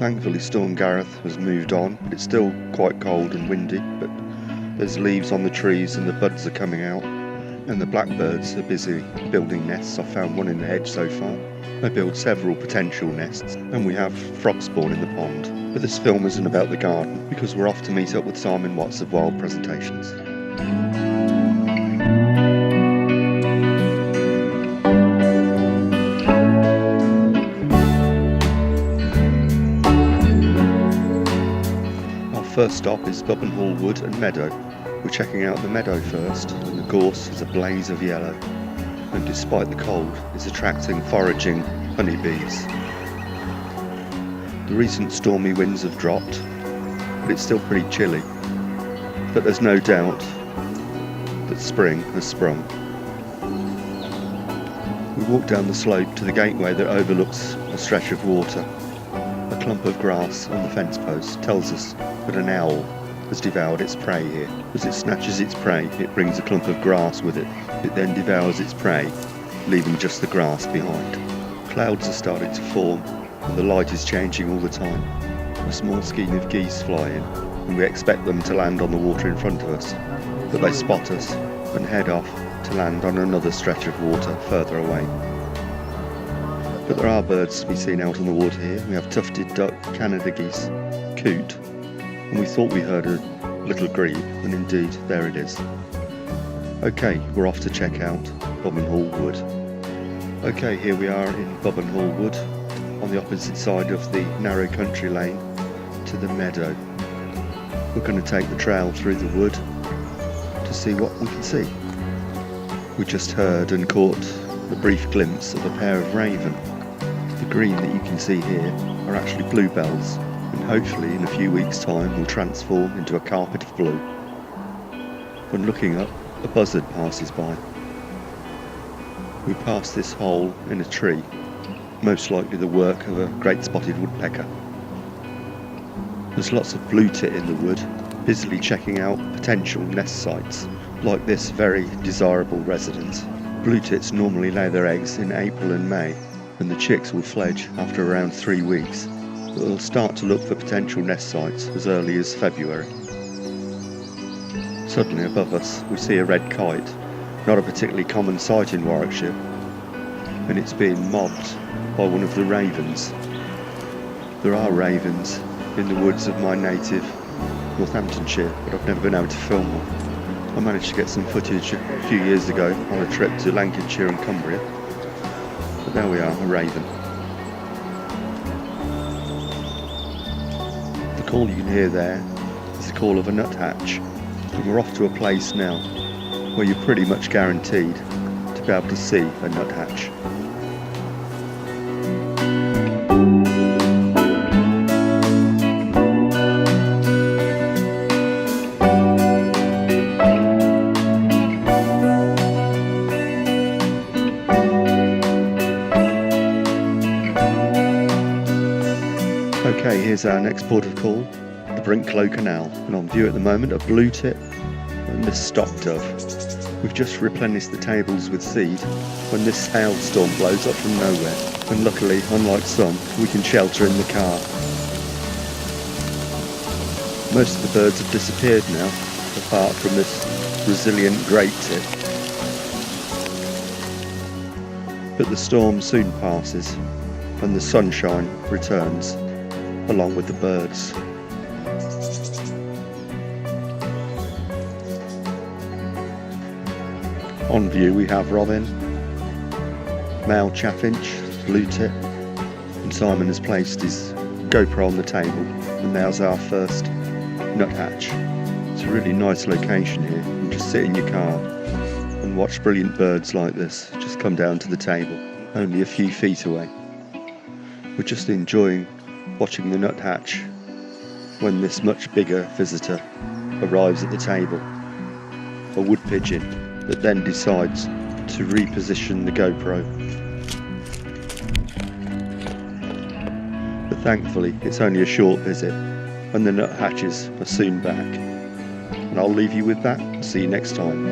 Thankfully Storm Gareth has moved on, but it's still quite cold and windy, but there's leaves on the trees and the buds are coming out, and the blackbirds are busy building nests. I found one in the hedge so far. They build several potential nests, and we have frog spawn in the pond. But this film isn't about the garden, because we're off to meet up with Simon Watts of Wild Presentations. First stop is Bubbenhall Wood and Meadow. We're checking out the meadow first, and the gorse is a blaze of yellow, and despite the cold, is attracting foraging honeybees. The recent stormy winds have dropped, but it's still pretty chilly. But there's no doubt that spring has sprung. We walk down the slope to the gateway that overlooks a stretch of water. A clump of grass on the fence post tells us that an owl has devoured its prey here. As it snatches its prey, it brings a clump of grass with it. It then devours its prey, leaving just the grass behind. Clouds are starting to form, and the light is changing all the time. A small skein of geese fly in, and we expect them to land on the water in front of us. But they spot us and head off to land on another stretch of water further away. But there are birds to be seen out on the water here. We have tufted duck, Canada geese, coot, and we thought we heard a little grebe, and indeed there it is. Okay, we're off to check out Bubbenhall Wood. Okay, here we are in Bubbenhall Wood, on the opposite side of the narrow country lane to the meadow. We're going to take the trail through the wood to see what we can see. We just heard and caught a brief glimpse of a pair of raven. The green that you can see here are actually bluebells, and hopefully in a few weeks' time will transform into a carpet of blue. When looking up, a buzzard passes by. We pass this hole in a tree, most likely the work of a great spotted woodpecker. There's lots of blue tit in the wood, busily checking out potential nest sites, like this very desirable residence. Blue tits normally lay their eggs in April and May, and the chicks will fledge after around 3 weeks, but they'll start to look for potential nest sites as early as February. Suddenly above us we see a red kite, not a particularly common sight in Warwickshire, and it's being mobbed by one of the ravens. There are ravens in the woods of my native Northamptonshire, but I've never been able to film one. I managed to get some footage a few years ago on a trip to Lancashire and Cumbria. But there we are, a raven. The call you can hear there is the call of a nuthatch, and we're off to a place now where you're pretty much guaranteed to be able to see a nuthatch. Okay, here's our next port of call, the Brinklow Canal, and on view at the moment a blue tit and this stock dove. We've just replenished the tables with seed when this hailstorm blows up from nowhere, and luckily, unlike some, we can shelter in the car. Most of the birds have disappeared now, apart from this resilient great tit. But the storm soon passes, and the sunshine returns, along with the birds. On view we have robin, male chaffinch, blue tit, and Simon has placed his GoPro on the table, and there's our first nuthatch. It's a really nice location here. You can just sit in your car and watch brilliant birds like this just come down to the table, only a few feet away. We're just enjoying watching the nuthatch when this much bigger visitor arrives at the table, a wood pigeon that then decides to reposition the GoPro. But thankfully it's only a short visit, and the nuthatches are soon back. And I'll leave you with that. See you next time.